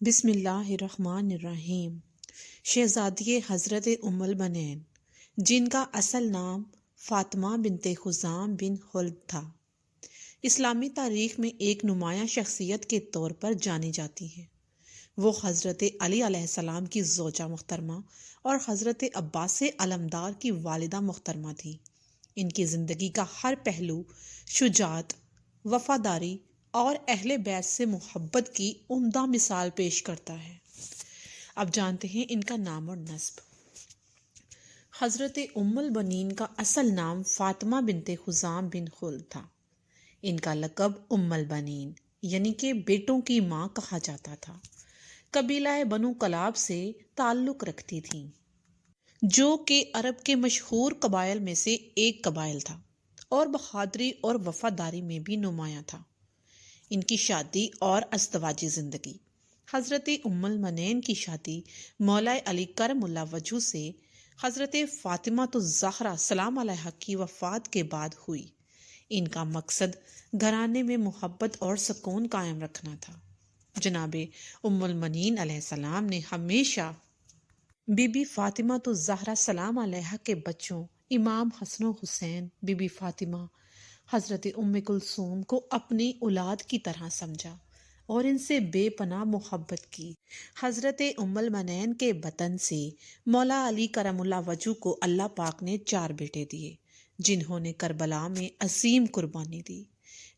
بسم اللہ الرحمن الرحیم۔ شہزادی حضرت ام البنین جن کا اصل نام فاطمہ بنت خزام بن خلد تھا، اسلامی تاریخ میں ایک نمایاں شخصیت کے طور پر جانی جاتی ہیں۔ وہ حضرت علی علیہ السلام کی زوجہ محترمہ اور حضرت عباس علمدار کی والدہ محترمہ تھی۔ ان کی زندگی کا ہر پہلو شجاعت، وفاداری اور اہل بیت سے محبت کی عمدہ مثال پیش کرتا ہے۔ اب جانتے ہیں ان کا نام اور نسب۔ حضرت ام البنین کا اصل نام فاطمہ بنت خزام بن خلد تھا۔ ان کا لقب ام البنین یعنی کہ بیٹوں کی ماں کہا جاتا تھا۔ قبیلہ بنو کلاب سے تعلق رکھتی تھیں، جو کہ عرب کے مشہور قبائل میں سے ایک قبائل تھا اور بہادری اور وفاداری میں بھی نمایاں تھا۔ ان کی شادی اور ازدواجی زندگی۔ حضرت ام البنین کی شادی مولا علی کرم اللہ وجہہ سے حضرت فاطمہ الزہرا سلام علیہا کی وفات کے بعد ہوئی۔ ان کا مقصد گھرانے میں محبت اور سکون قائم رکھنا تھا۔ جناب ام البنین علیہ السلام نے ہمیشہ بی بی فاطمہ الزہرا سلام علیہا کے بچوں امام حسن و حسین، بی بی فاطمہ، حضرت ام کلثوم کو اپنی اولاد کی طرح سمجھا اور ان سے بے پناہ محبت کی۔ حضرت ام البنین کے بطن سے مولا علی کرم اللہ وجہہ کو اللہ پاک نے 4 بیٹے دیے، جنہوں نے کربلا میں عظیم قربانی دی۔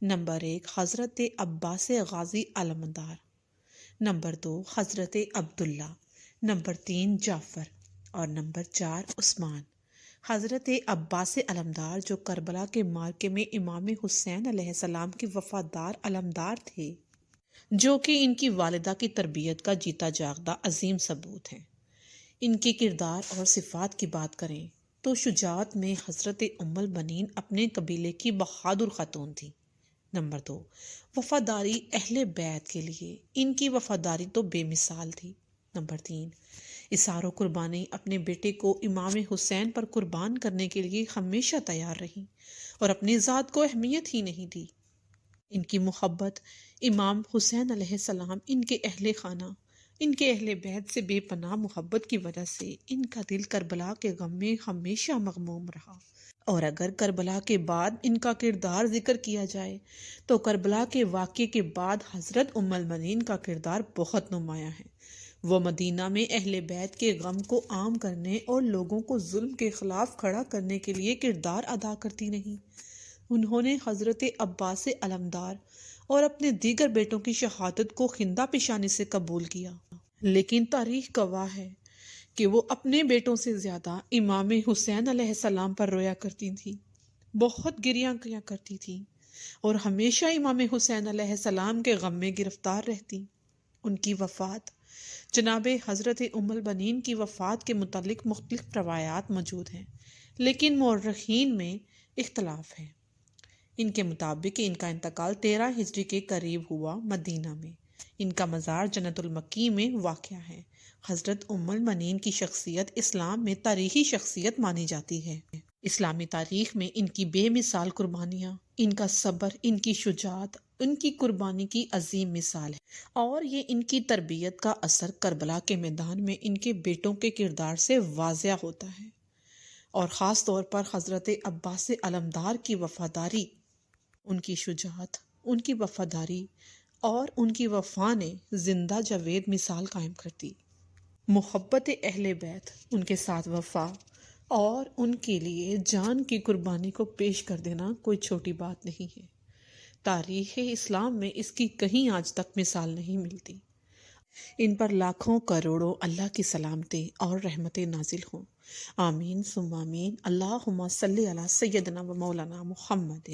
نمبر 1 حضرت عباس غازی علمدار، نمبر 2 حضرت عبداللہ، نمبر 3 جعفر اور نمبر 4 عثمان۔ حضرت عباس علمدار جو کربلا کے معرکے میں امام حسین علیہ السلام کے وفادار علمدار تھے، جو کہ ان کی والدہ کی تربیت کا جیتا جاگتا عظیم ثبوت ہیں۔ ان کے کردار اور صفات کی بات کریں تو شجاعت میں حضرت ام البنین اپنے قبیلے کی بہادر خاتون تھی۔ نمبر 2 وفاداری اہل بیت کے لیے ان کی وفاداری تو بے مثال تھی۔ نمبر 3 اثار و قربانی، اپنے بیٹے کو امام حسین پر قربان کرنے کے لیے ہمیشہ تیار رہیں اور اپنی ذات کو اہمیت ہی نہیں دی۔ ان کی محبت امام حسین علیہ السلام، ان کے اہل خانہ، ان کے اہل بیت سے بے پناہ محبت کی وجہ سے ان کا دل کربلا کے غم میں ہمیشہ مغموم رہا۔ اور اگر کربلا کے بعد ان کا کردار ذکر کیا جائے تو کربلا کے واقعے کے بعد حضرت ام البنین کا کردار بہت نمایاں ہے۔ وہ مدینہ میں اہل بیت کے غم کو عام کرنے اور لوگوں کو ظلم کے خلاف کھڑا کرنے کے لیے کردار ادا کرتی نہیں۔ انہوں نے حضرت عباس علمدار اور اپنے دیگر بیٹوں کی شہادت کو خندہ پیشانی سے قبول کیا، لیکن تاریخ گواہ ہے کہ وہ اپنے بیٹوں سے زیادہ امام حسین علیہ السلام پر رویا کرتی تھیں، بہت گریاں کیا کرتی تھیں اور ہمیشہ امام حسین علیہ السلام کے غم میں گرفتار رہتی۔ ان کی وفات، جناب حضرت ام البنین کی وفات کے متعلق مختلف روایات موجود ہیں، لیکن مورخین میں اختلاف ہے۔ ان کے مطابق ان کا انتقال 13 ہجری کے قریب ہوا مدینہ میں۔ ان کا مزار جنت المکی میں واقع ہے۔ حضرت ام البنین کی شخصیت اسلام میں تاریخی شخصیت مانی جاتی ہے۔ اسلامی تاریخ میں ان کی بے مثال قربانیاں، ان کا صبر، ان کی شجاعت، ان کی قربانی کی عظیم مثال ہے، اور یہ ان کی تربیت کا اثر کربلا کے میدان میں ان کے بیٹوں کے کردار سے واضح ہوتا ہے۔ اور خاص طور پر حضرت عباس علمدار کی وفاداری، ان کی شجاعت، ان کی وفاداری اور ان کی وفا نے زندہ جاوید مثال قائم کرتی۔ محبت اہل بیت، ان کے ساتھ وفا اور ان کے لیے جان کی قربانی کو پیش کر دینا کوئی چھوٹی بات نہیں ہے۔ تاریخ اسلام میں اس کی کہیں آج تک مثال نہیں ملتی۔ ان پر لاکھوں کروڑوں اللہ کی سلامتیں اور رحمتیں نازل ہوں۔ آمین ثم آمین۔ اللہم صلی علی سیدنا و مولانا محمد۔